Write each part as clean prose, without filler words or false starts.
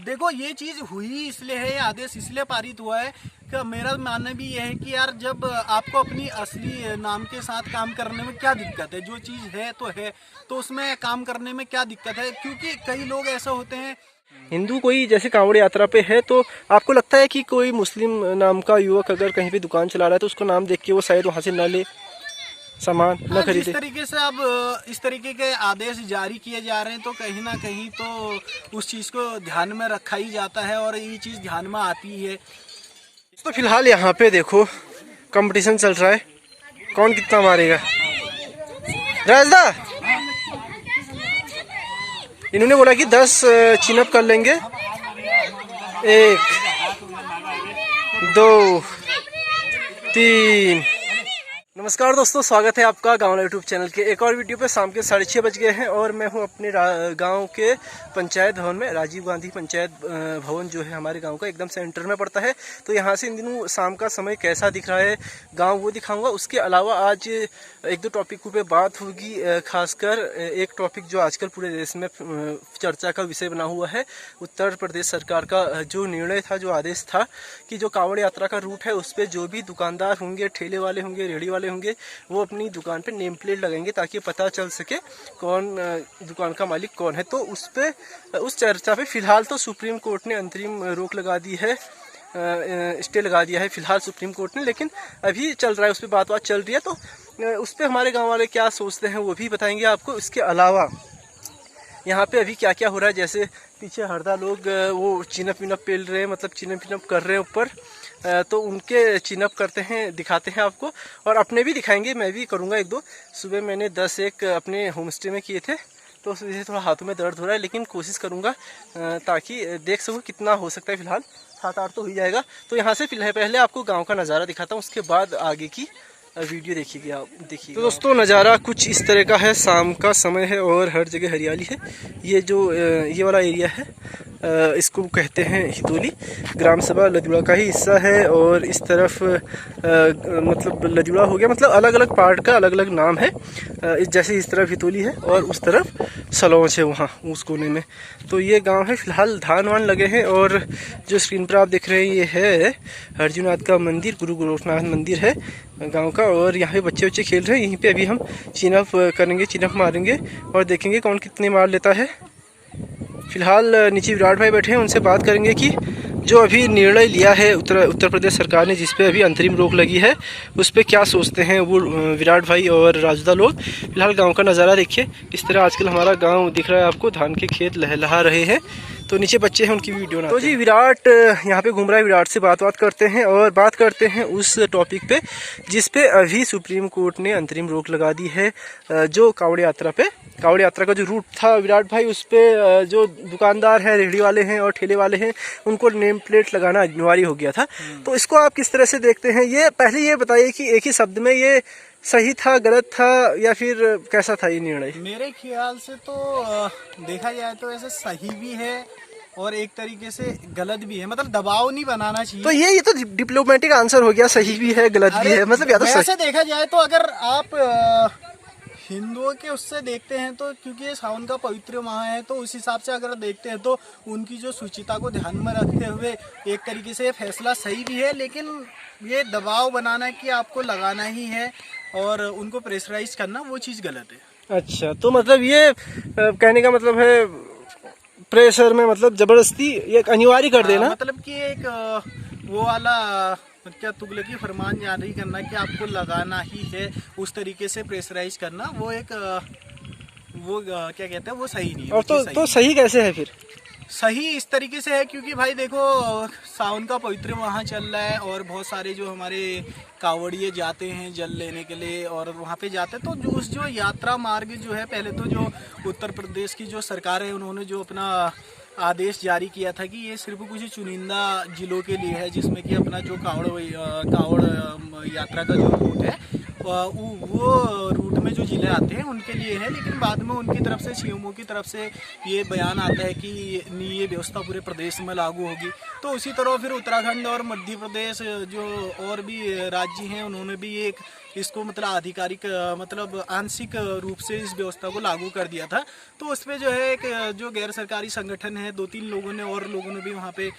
देखो ये चीज हुई इसलिए है, आदेश इसलिए पारित हुआ है कि मेरा मानना भी ये है कि यार जब आपको अपनी असली नाम के साथ काम करने में क्या दिक्कत है, जो चीज़ है तो उसमें काम करने में क्या दिक्कत है। क्योंकि कई लोग ऐसे होते हैं, हिंदू कोई जैसे कांवड़ यात्रा पे है तो आपको लगता है कि कोई मुस्लिम नाम का युवक अगर कहीं पे दुकान चला रहा है तो उसको नाम देख के वो शायद वहाँ से न ले, सामान न खरीदे। इस तरीके से अब इस तरीके के आदेश जारी किए जा रहे हैं तो कहीं ना कहीं तो उस चीज़ को ध्यान में रखा ही जाता है और ये चीज़ ध्यान में आती है। तो फिलहाल यहाँ पे देखो कंपटीशन चल रहा है, कौन कितना मारेगा। राजदा इन्होंने बोला कि 10 चिनअप कर लेंगे, 1 2 3। नमस्कार दोस्तों, स्वागत है आपका गाँव यूट्यूब चैनल के एक और वीडियो पे। शाम के 6:30 बज गए हैं और मैं हूं अपने गांव के पंचायत भवन में। राजीव गांधी पंचायत भवन जो है हमारे गांव का एकदम सेंटर में पड़ता है। तो यहां से इन दिनों शाम का समय कैसा दिख रहा है गांव वो दिखाऊंगा। उसके अलावा आज 1-2 टॉपिकों पे बात होगी, खासकर एक टॉपिक जो आजकल पूरे देश में चर्चा का विषय बना हुआ है। उत्तर प्रदेश सरकार का जो निर्णय था, जो आदेश था कि जो कांवड़ यात्रा का रूट है उस पर जो भी दुकानदार होंगे, ठेले वाले होंगे, रेहड़ी वाले होंगे, वो अपनी दुकान पे नेम प्लेट लगाएंगे ताकि पता चल सके कौन दुकान का मालिक कौन है। तो उस चर्चा पे फिलहाल तो सुप्रीम कोर्ट ने अंतरिम रोक लगा दी है, स्टे लगा दिया है फिलहाल सुप्रीम कोर्ट ने। लेकिन अभी चल रहा है, उस पर बात चल रही है। तो उस पर हमारे गाँव वाले क्या सोचते हैं वो भी बताएंगे आपको। इसके अलावा यहाँ पे अभी क्या क्या हो रहा है, जैसे पीछे हरदा लोग वो चिनअप विनअप पेल रहे हैं, मतलब चिनअप विनअप कर रहे हैं ऊपर, तो उनके चिनअप करते हैं, दिखाते हैं आपको और अपने भी दिखाएंगे। मैं भी करूँगा 1-2। सुबह मैंने 10-1 अपने होम स्टे में किए थे, तो उस वजह से थोड़ा हाथों में दर्द हो रहा है, लेकिन कोशिश करूँगा ताकि देख सकूँ कितना हो सकता है। फिलहाल 7-8 तो हो ही जाएगा। तो यहाँ से फिलहाल पहले आपको गाँव का नज़ारा दिखाता हूँ, उसके बाद आगे की वीडियो देखिए आप। देखिए तो दोस्तों, नज़ारा कुछ इस तरह का है। शाम का समय है और हर जगह हरियाली है। ये जो ये वाला एरिया है इसको कहते हैं हितोली। ग्राम सभा लजुड़ा का ही हिस्सा है और इस तरफ मतलब लजुड़ा हो गया, मतलब अलग अलग पार्ट का अलग अलग नाम है। जैसे इस तरफ हितोली है और उस तरफ सलौच है, वहाँ उस कोने में। तो ये गांव है। फिलहाल धान वान लगे हैं और जो स्क्रीन पर आप देख रहे हैं ये है अर्जुनाथ का मंदिर, गुरु गोरखनाथ मंदिर है गांव का। और यहाँ पे बच्चे खेल रहे हैं। यहीं पे अभी हम चिनअप करेंगे, चिनअप मारेंगे और देखेंगे कौन कितने मार लेता है। फिलहाल नीचे विराट भाई बैठे हैं, उनसे बात करेंगे कि जो अभी निर्णय लिया है उत्तर प्रदेश सरकार ने, जिस पे अभी अंतरिम रोक लगी है, उस पर क्या सोचते हैं वो विराट भाई और राजदा लोग। फिलहाल गांव का नज़ारा देखिए, इस तरह आजकल हमारा गांव दिख रहा है आपको। धान के खेत लहलहा रहे हैं, तो नीचे बच्चे हैं उनकी वीडियो ना। तो जी विराट यहाँ पे घूम रहा है, विराट से बात करते हैं और बात करते हैं उस टॉपिक पे जिस पे अभी सुप्रीम कोर्ट ने अंतरिम रोक लगा दी है। जो कांवड़ यात्रा पे, कांवड़ यात्रा का जो रूट था विराट भाई, उस पे जो दुकानदार हैं, रेहड़ी वाले हैं और ठेले वाले हैं, उनको नेम प्लेट लगाना अनिवार्य हो गया था। तो इसको आप किस तरह से देखते हैं? ये पहले ये बताइए कि एक ही शब्द में ये सही था, गलत था, या फिर कैसा था ये निर्णय? मेरे ख्याल से तो देखा जाए तो ऐसे सही भी है और एक तरीके से गलत भी है। मतलब दबाव नहीं बनाना चाहिए। तो ये तो डिप्लोमेटिक आंसर हो गया, सही भी है गलत भी है, मतलब या तो वैसे देखा जाए तो अगर आप हिंदुओं के उससे देखते हैं तो, क्योंकि ये सावन का पवित्र माह है, तो उस हिसाब से अगर देखते हैं तो उनकी जो शुचिता को ध्यान में रखते हुए एक तरीके से फैसला सही भी है। लेकिन ये दबाव बनाना कि आपको लगाना ही है और उनको प्रेशराइज करना, वो चीज़ गलत है। अच्छा, तो मतलब ये कहने का मतलब है प्रेशर में, मतलब जबरदस्ती ये अनिवार्य कर देना, मतलब कि एक वो वाला क्या तुगलकी फरमान जारी करना कि आपको लगाना ही है, उस तरीके से प्रेशराइज करना, वो एक वो क्या कहते हैं, वो सही नहीं है। और तो सही कैसे है फिर? सही इस तरीके से है क्योंकि भाई देखो सावन का पवित्र माह चल रहा है और बहुत सारे जो हमारे कांवड़िए जाते हैं जल लेने के लिए और वहाँ पे जाते हैं। तो जो यात्रा मार्ग जो है, पहले तो जो उत्तर प्रदेश की जो सरकार है उन्होंने जो अपना आदेश जारी किया था कि ये सिर्फ कुछ चुनिंदा जिलों के लिए है, जिसमें कि अपना जो कांवड़ यात्रा का जो रूट है वो रूट में जो जिले आते हैं उनके लिए है। लेकिन बाद में उनकी तरफ से, सीएमओ की तरफ से ये बयान आता है कि ये व्यवस्था पूरे प्रदेश में लागू होगी। तो उसी तरह फिर उत्तराखंड और मध्य प्रदेश जो और भी राज्य हैं उन्होंने भी एक इसको मतलब आधिकारिक मतलब आंशिक रूप से इस व्यवस्था को लागू कर दिया था। तो उस पर जो है एक जो गैर सरकारी संगठन है, 2-3 लोगों ने और लोगों ने भी वहाँ पे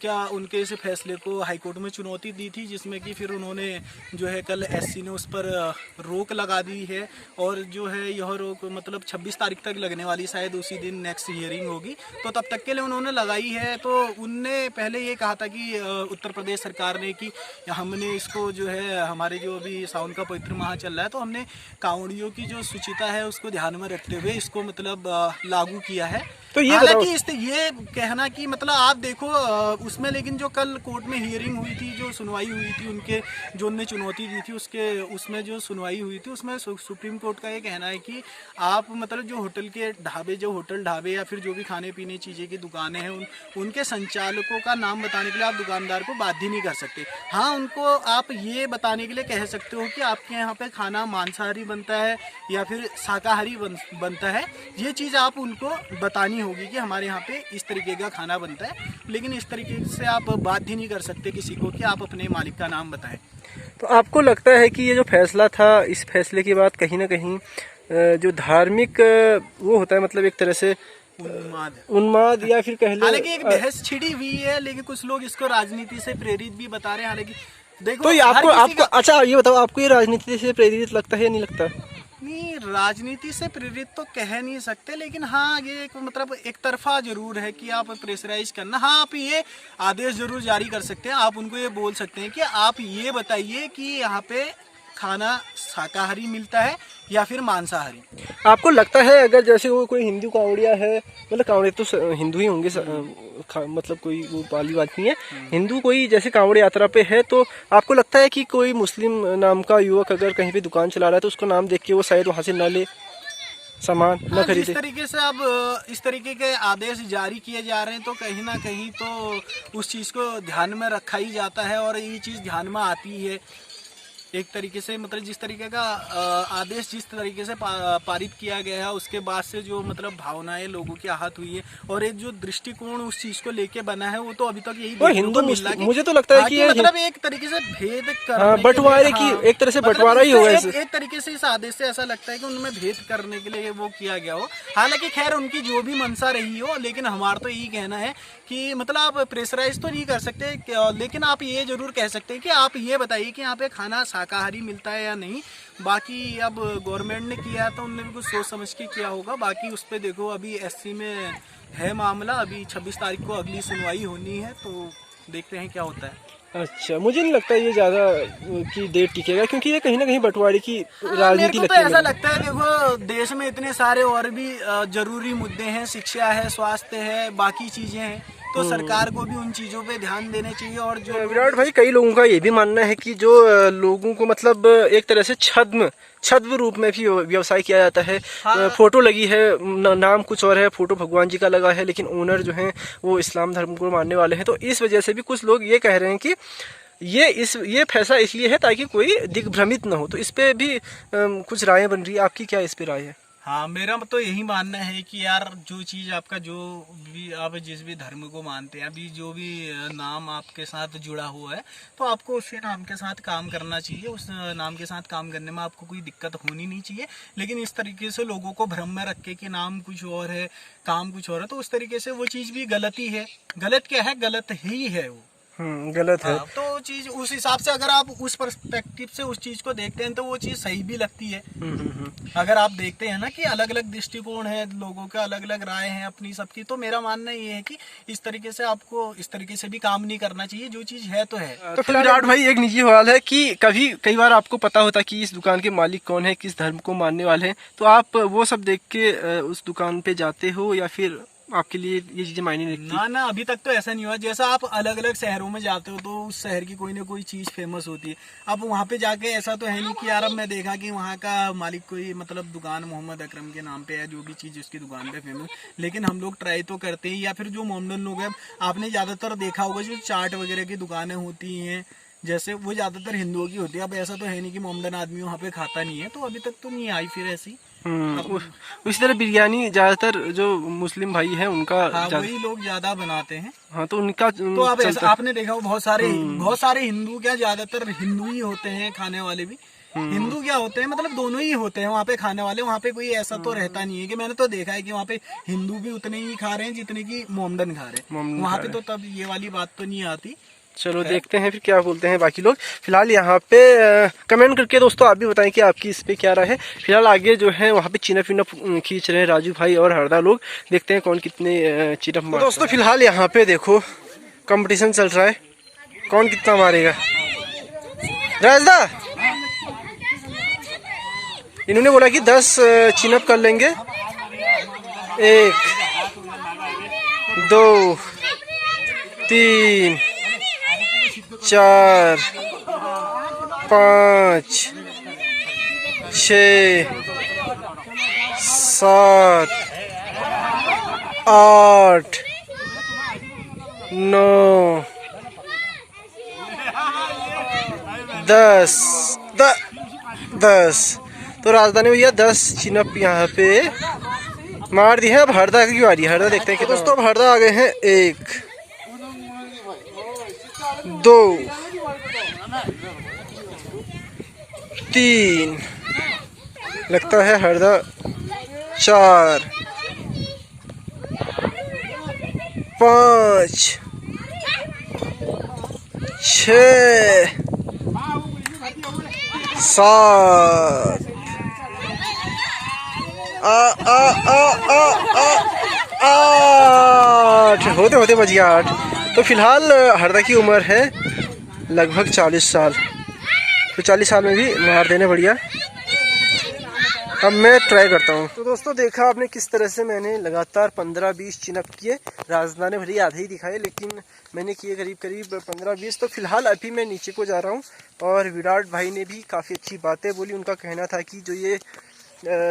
क्या उनके इस फैसले को हाईकोर्ट में चुनौती दी थी, जिसमें कि फिर उन्होंने जो है कल एससी ने उस पर रोक लगा दी है। और जो है यह रोक मतलब 26 तारीख तक लगने वाली, शायद उसी दिन नेक्स्ट हियरिंग होगी, तो तब तक के लिए उन्होंने लगाई है। तो उनने पहले ये कहा था कि उत्तर प्रदेश सरकार ने कि हमने इसको जो है हमारे जो अभी सावन का पवित्र माह चल रहा है, तो हमने कांवड़ियों की जो शुचिता है उसको ध्यान में रखते हुए इसको मतलब लागू किया है। तो ये हालांकि ये कहना कि मतलब आप देखो उसमें, लेकिन जो कल कोर्ट में हियरिंग हुई थी, जो सुनवाई हुई थी, उनके जो उनने चुनौती दी थी उसमें जो सुनवाई हुई थी उसमें सुप्रीम कोर्ट का ये कहना है कि आप मतलब जो होटल के ढाबे, जो होटल ढाबे या फिर जो भी खाने पीने चीज़ें की दुकानें हैं, उनके संचालकों का नाम बताने के लिए आप दुकानदार को बाध्य नहीं कर सकते। हाँ, उनको आप ये बताने के लिए कह सकते हो कि आपके यहाँ पे खाना मांसाहारी बनता है या फिर शाकाहारी बनता है, ये चीज़ आप उनको बतानी होगी कि हमारे यहाँ पे इस तरीके का खाना बनता है। लेकिन इस तरीके से आप बाध्य नहीं कर सकते किसी को कि आप अपने मालिक का नाम बताएं। तो आपको लगता है कि ये जो फैसला था, इस फैसले के बाद कहीं ना कहीं जो धार्मिक वो होता है, मतलब एक तरह से उन्माद या फिर कह लो, हालांकि एक बहस छिड़ी हुई है, लेकिन कुछ लोग इसको राजनीति से प्रेरित भी बता रहे हैं। हालांकि देखो, तो ये आपको अच्छा ये बताओ, आपको ये राजनीति से प्रेरित लगता है या नहीं लगता? नहीं, राजनीति से प्रेरित तो कह नहीं सकते, लेकिन हाँ ये एक मतलब एक तरफा जरूर है कि आप प्रेशराइज करना। हाँ, आप ये आदेश जरूर जारी कर सकते हैं, आप उनको ये बोल सकते हैं कि आप ये बताइए कि यहाँ पे खाना शाकाहारी मिलता है या फिर मांसाहारी। आपको लगता है अगर जैसे वो कोई हिंदू कांवड़िया है, मतलब कांवड़े तो हिंदू ही होंगे, मतलब कोई वो वाली बात नहीं है, हिंदू कोई जैसे कांवड़ यात्रा पे है, तो आपको लगता है कि कोई मुस्लिम नाम का युवक अगर कहीं पे दुकान चला रहा है तो उसको नाम देख के वो शायद वहाँ से न ले, सामान न खरीदे? इस तरीके से अब इस तरीके के आदेश जारी किए जा रहे हैं, तो कहीं ना कहीं तो उस चीज़ को ध्यान में रखा ही जाता है और ये चीज़ ध्यान में आती है एक तरीके से। मतलब जिस तरीके का आदेश जिस तरीके से पारित किया गया है, उसके बाद से जो मतलब भावनाएं लोगों की आहत हुई है और एक जो दृष्टिकोण उस चीज को लेके बना है, वो तो अभी तक यही हिंदू मुस्लिम, मुझे तो लगता है कि मतलब एक तरीके से भेद बंटवारे की एक तरह से बंटवारा ही होगा। एक तरीके से इस आदेश से ऐसा लगता है कि उनमें भेद करने के लिए वो किया गया हो। हालांकि खैर उनकी जो भी मंशा रही हो, लेकिन हमारा तो यही कहना है कि मतलब आप प्रेशराइज तो नहीं कर सकते, लेकिन आप ये जरूर कह सकते हैं कि आप ये बताइए कि यहाँ पे खाना शाकाहारी मिलता है या नहीं। बाकी अब गवर्नमेंट ने किया तो उन्होंने भी कुछ सोच समझ के किया होगा। बाकी उस पर देखो, अभी एससी में है मामला, अभी 26 तारीख को अगली सुनवाई होनी है, तो देखते हैं क्या होता है। अच्छा, मुझे नहीं लगता ये ज्यादा की देर टिकेगा, क्योंकि ये कहीं ना कहीं बंटवारे की राजनीति लगती है। ऐसा लगता है, देखो देश में इतने सारे और भी जरूरी मुद्दे हैं, शिक्षा है, स्वास्थ्य है, बाकी चीजें हैं, तो सरकार को भी उन चीजों पे ध्यान देने चाहिए। और जो विराट भाई, कई लोगों का ये भी मानना है कि जो लोगों को मतलब एक तरह से छद्म रूप में भी व्यवसाय किया जाता है। हाँ। फोटो लगी है, नाम कुछ और है, फोटो भगवान जी का लगा है, लेकिन ओनर जो है वो इस्लाम धर्म को मानने वाले हैं। तो इस वजह से भी कुछ लोग ये कह रहे हैं कि ये फैसला इसलिए है ताकि कोई दिग्भ्रमित न हो। तो इस पे भी कुछ राय बन रही है, आपकी क्या इस पे राय है? हाँ, मेरा तो यही मानना है कि यार जो चीज़ आपका जो भी आप जिस भी धर्म को मानते हैं, अभी जो भी नाम आपके साथ जुड़ा हुआ है, तो आपको उसी नाम के साथ काम करना चाहिए। उस नाम के साथ काम करने में आपको कोई दिक्कत होनी नहीं चाहिए। लेकिन इस तरीके से लोगों को भ्रम में रख के कि नाम कुछ और है, काम कुछ और है, तो उस तरीके से वो चीज़ भी गलती है। गलत क्या है? गलत ही है वो। गलत है। तो चीज उस हिसाब से अगर आप उस पर्सपेक्टिव से उस चीज को देखते हैं तो वो चीज सही भी लगती है। अगर आप देखते हैं ना कि अलग अलग दृष्टिकोण है, लोगों का अलग अलग राय है अपनी सबकी, तो मेरा मानना ये है कि इस तरीके से आपको इस तरीके से भी काम नहीं करना चाहिए। जो चीज है तो है। तो विराट भाई, एक निजी सवाल है कि कई बार आपको पता होता कि इस दुकान के मालिक कौन है, किस धर्म को मानने वाले हैं, तो आप वो सब देख के उस दुकान पे जाते हो या फिर आपके लिए ये चीजें मायने नहीं रखती? ना, अभी तक तो ऐसा नहीं हुआ। जैसा आप अलग अलग शहरों में जाते हो तो उस शहर की कोई ना कोई चीज फेमस होती है। अब वहाँ पे जाके ऐसा तो है नहीं कि यार अब मैं देखा कि वहाँ का मालिक कोई मतलब दुकान मोहम्मद अकरम के नाम पे है, जो भी चीज उसकी दुकान पे फेमस, लेकिन हम लोग ट्राई तो करते हैं। या फिर जो मोमडन लोग हैं, आपने ज्यादातर देखा होगा जो चाट वगैरह की दुकानें होती हैं, जैसे वो ज्यादातर हिंदुओं की होती है। अब ऐसा तो है नहीं कि मोमडन आदमी वहाँ पे खाता नहीं है, तो अभी तक तो नहीं आई फिर ऐसी। उसी तरह बिरयानी ज्यादातर जो मुस्लिम भाई हैं उनका, हाँ, वही लोग ज्यादा बनाते हैं। हाँ, तो उनका तो आप आपने देखा बहुत सारे हिंदू, क्या ज्यादातर हिंदू ही होते हैं खाने वाले भी। हिंदू क्या होते हैं, मतलब दोनों ही होते हैं वहाँ पे खाने वाले। वहाँ पे कोई ऐसा तो रहता नहीं है कि, मैंने तो देखा है कि वहाँ पे हिंदू भी उतने ही खा रहे हैं जितने की मोमडन खा रहे हैं। वहाँ पे तो तब ये वाली बात तो नहीं आती। चलो देखते हैं फिर क्या बोलते हैं बाकी लोग। फिलहाल यहाँ पे कमेंट करके दोस्तों आप भी बताएं कि आपकी इस पे क्या राय है। फिलहाल आगे जो है वहाँ पे चिनअप विनअप खींच रहे हैं राजू भाई और हरदा लोग। देखते हैं कौन कितने चिनअप मारता है। दोस्तों फिलहाल यहाँ पे देखो कंपटीशन चल रहा है, कौन कितना मारेगा। राजदा इन्होंने बोला कि 10 चिनअप कर लेंगे। 1 2 3 4 5 6 7 8 9 10 10। तो राजधानी भैया 10 चिनअप यहाँ पे मार दी है। अब हरदा की बारी है। हरदा देखते हैं कि दोस्तों अब हरदा आ गए हैं। 1 2 3 लगता है हरदा 4 5 6 7 8 होते होते बज गया 8। तो फिलहाल हरदा की उम्र है लगभग 40 साल। तो 40 साल में भी मार देने बढ़िया। अब मैं ट्राई करता हूँ। तो दोस्तों देखा आपने किस तरह से मैंने लगातार 15-20 चिनअप किए। राजदा ने भले आधे ही दिखाए लेकिन मैंने किए करीब करीब 15-20। तो फिलहाल अभी मैं नीचे को जा रहा हूँ और विराट भाई ने भी काफ़ी अच्छी बातें बोली। उनका कहना था कि जो ये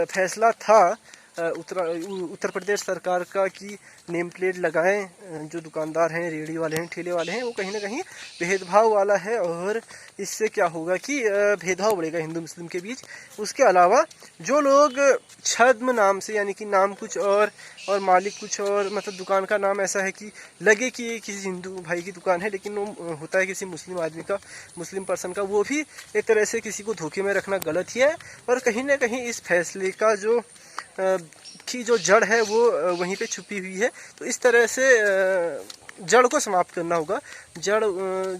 फैसला था उत्तर प्रदेश सरकार का कि नेम प्लेट लगाएं, जो दुकानदार हैं, रेहड़ी वाले हैं, ठेले वाले हैं, वो कहीं ना कहीं भेदभाव वाला है और इससे क्या होगा कि भेदभाव बढ़ेगा हिंदू मुस्लिम के बीच। उसके अलावा जो लोग छद्म नाम से, यानी कि नाम कुछ और मालिक कुछ और, मतलब दुकान का नाम ऐसा है कि लगे कि ये किसी हिंदू भाई की दुकान है लेकिन वो होता है किसी मुस्लिम आदमी का, मुस्लिम पर्सन का, वो भी एक तरह से किसी को धोखे में रखना गलत ही है। और कहीं ना कहीं इस फैसले का जो जड़ है वो वहीं पे छुपी हुई है। तो इस तरह से जड़ को समाप्त करना होगा। जड़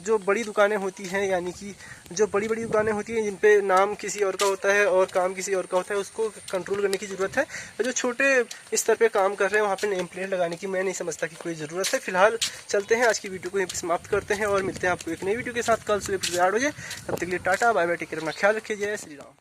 जो बड़ी दुकानें होती हैं, यानी कि जो बड़ी बड़ी दुकानें होती हैं जिन पे नाम किसी और का होता है और काम किसी और का होता है, उसको कंट्रोल करने की ज़रूरत है। और जो छोटे स्तर पे काम कर रहे हैं वहाँ पे नेम प्लेट लगाने की मैं नहीं समझता कि कोई ज़रूरत है। फिलहाल चलते हैं, आज की वीडियो को यहीं पर समाप्त करते हैं और मिलते हैं आपको एक नई वीडियो के साथ कल सुबह 8 बजे। तब तक के लिए tata bye bye, take care, अपना ख्याल रखिए। जय श्री राम।